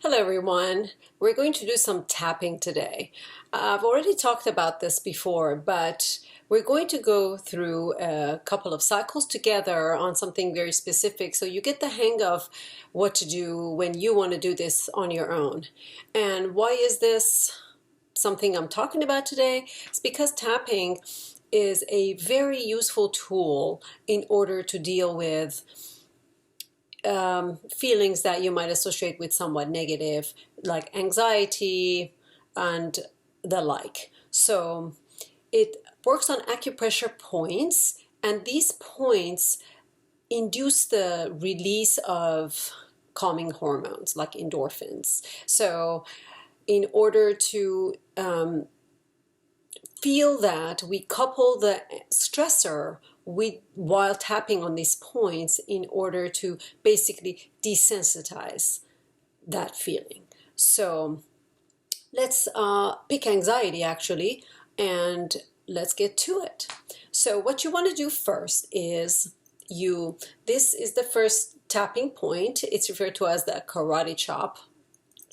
Hello everyone. We're going to do some tapping today. I've already talked about this before, but we're going to go through a couple of cycles together on something very specific so you get the hang of what to do when you want to do this on your own. And why is this something I'm talking about today? It's because tapping is a very useful tool in order to deal with feelings that you might associate with somewhat negative, like anxiety and the like. So it works on acupressure points, and these points induce the release of calming hormones like endorphins. So in order to feel that, we couple the stressor with while tapping on these points in order to basically desensitize that feeling. So let's pick anxiety actually, and let's get to it. So what you want to do first is this is the first tapping point. It's referred to as the karate chop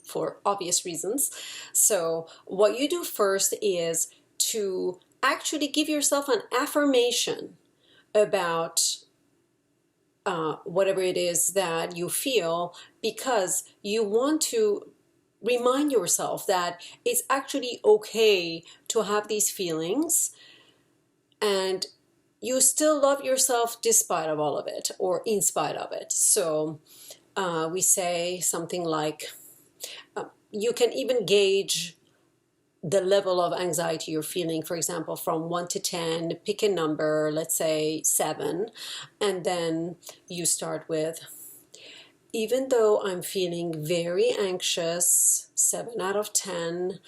for obvious reasons. So what you do first is to actually give yourself an affirmation about whatever it is that you feel, because you want to remind yourself that it's actually okay to have these feelings and you still love yourself despite of all of it or in spite of it. So we say something like, you can even gauge the level of anxiety you're feeling, for example, from 1 to 10, pick a number, let's say 7, and then you start with, even though I'm feeling very anxious, 7 out of 10,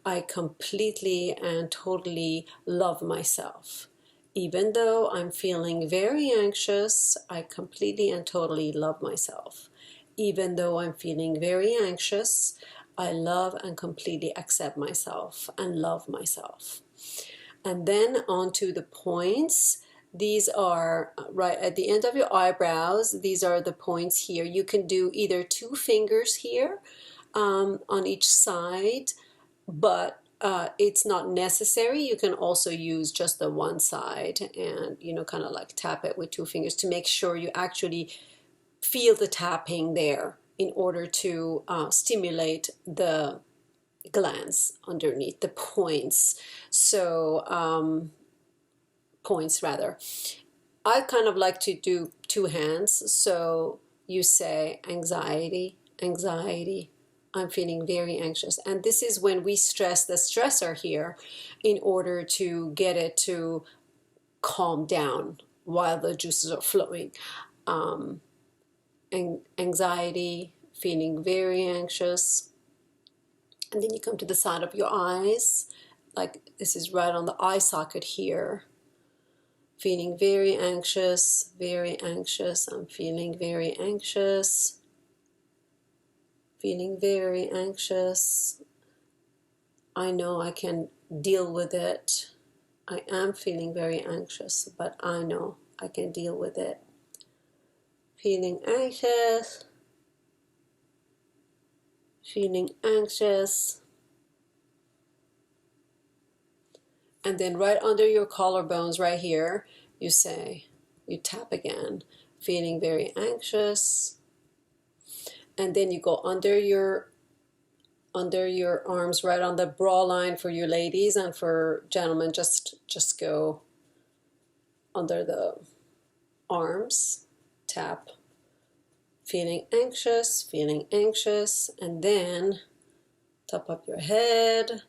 I completely and totally love myself. Even though I'm feeling very anxious, I completely and totally love myself. Even though I'm feeling very anxious, I love and completely accept myself and love myself. And then on to the points. These are right at the end of your eyebrows. These are the points here. You can do either 2 fingers here on each side, but it's not necessary. You can also use just the one side and, kind of like tap it with 2 fingers to make sure you actually feel the tapping there in order to stimulate the glands underneath the points. So points rather. I kind of like to do 2 hands. So you say anxiety, anxiety, I'm feeling very anxious. And this is when we stress the stressor here in order to get it to calm down while the juices are flowing. Anxiety, feeling very anxious. And then you come to the side of your eyes, like this is right on the eye socket here. Feeling very anxious, I'm feeling very anxious, feeling very anxious. I know I can deal with it. I am feeling very anxious, but I know I can deal with it. Feeling anxious, feeling anxious. And then right under your collarbones right here, you tap again, feeling very anxious. And then you go under your arms, right on the bra line for you ladies, and for gentlemen, just go under the arms, tap, feeling anxious, and then top of your head,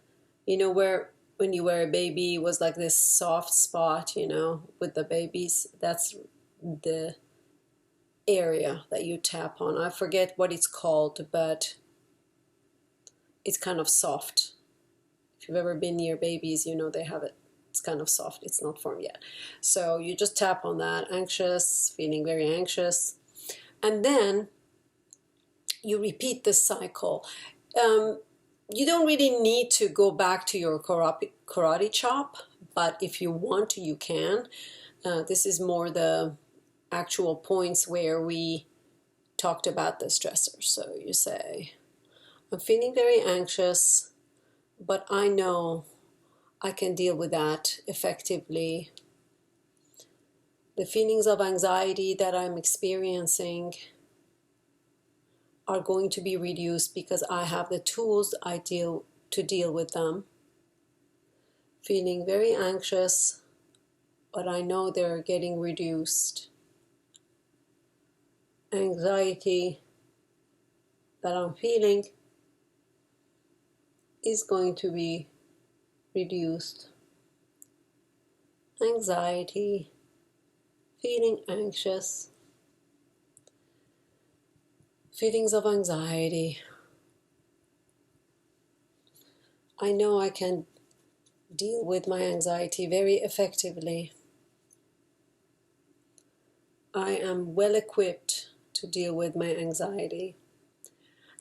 where when you were a baby was like this soft spot, with the babies, that's the area that you tap on. I forget what it's called, but it's kind of soft. If you've ever been near babies, they have it. It's kind of soft. It's not formed yet. So you just tap on that, anxious, feeling very anxious. And then you repeat this cycle. You don't really need to go back to your karate chop, but if you want to, you can. This is more the actual points where we talked about the stressors. So you say, I'm feeling very anxious, but I know I can deal with that effectively. The feelings of anxiety that I'm experiencing are going to be reduced because I have the tools to deal with them. Feeling very anxious, but I know they're getting reduced. Anxiety that I'm feeling is going to be reduced. Anxiety, feeling anxious, feelings of anxiety. I know I can deal with my anxiety very effectively. I am well equipped to deal with my anxiety.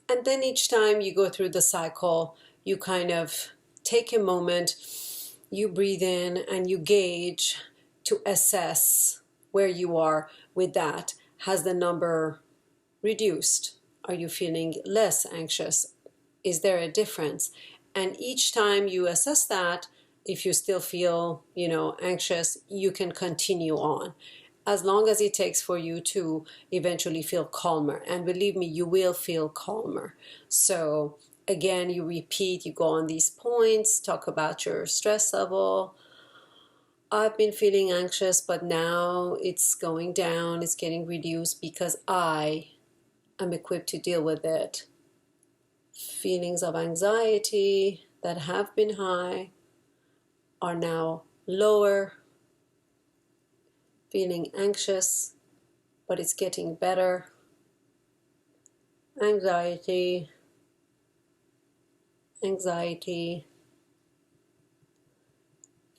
And then each time you go through the cycle, you kind of take a moment, you breathe in and you gauge to assess where you are with that. Has the number reduced? Are you feeling less anxious? Is there a difference? And each time you assess that, if you still feel, anxious, you can continue on. As long as it takes for you to eventually feel calmer. And believe me, you will feel calmer. So again, you repeat, you go on these points, talk about your stress level. I've been feeling anxious, but now it's going down, it's getting reduced because I am equipped to deal with it. Feelings of anxiety that have been high are now lower. Feeling anxious, but it's getting better. Anxiety,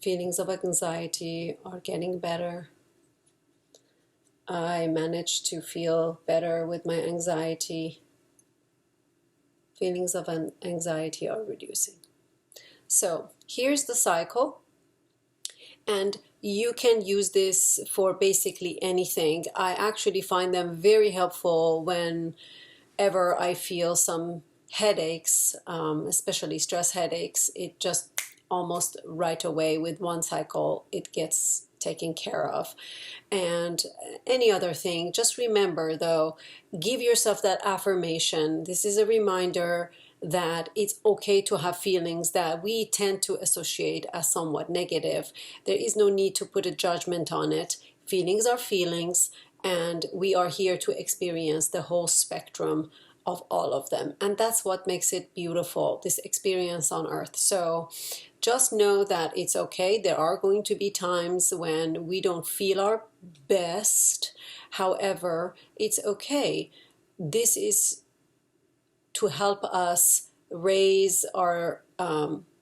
feelings of anxiety are getting better. I managed to feel better with my anxiety. Feelings of anxiety are reducing. So here's the cycle. And you can use this for basically anything. I actually find them very helpful whenever I feel some headaches, especially stress headaches. It just almost right away with one cycle, it gets taken care of. And any other thing, just remember though, give yourself that affirmation. This is a reminder that it's okay to have feelings that we tend to associate as somewhat negative. There is no need to put a judgment on it. Feelings are feelings, and we are here to experience the whole spectrum of all of them. And that's what makes it beautiful, this experience on earth. So just know that it's okay. There are going to be times when we don't feel our best. However, it's okay. This is to help us raise our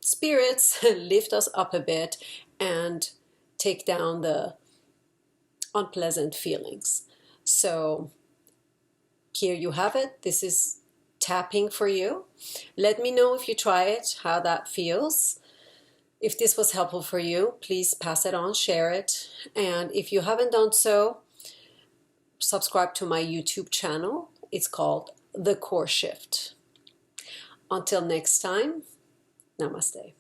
spirits, lift us up a bit, and take down the unpleasant feelings. So here you have it. This is tapping for you. Let me know if you try it, how that feels. If this was helpful for you, please pass it on, share it. And if you haven't done so, subscribe to my YouTube channel. It's called The Core Shift. Until next time, namaste.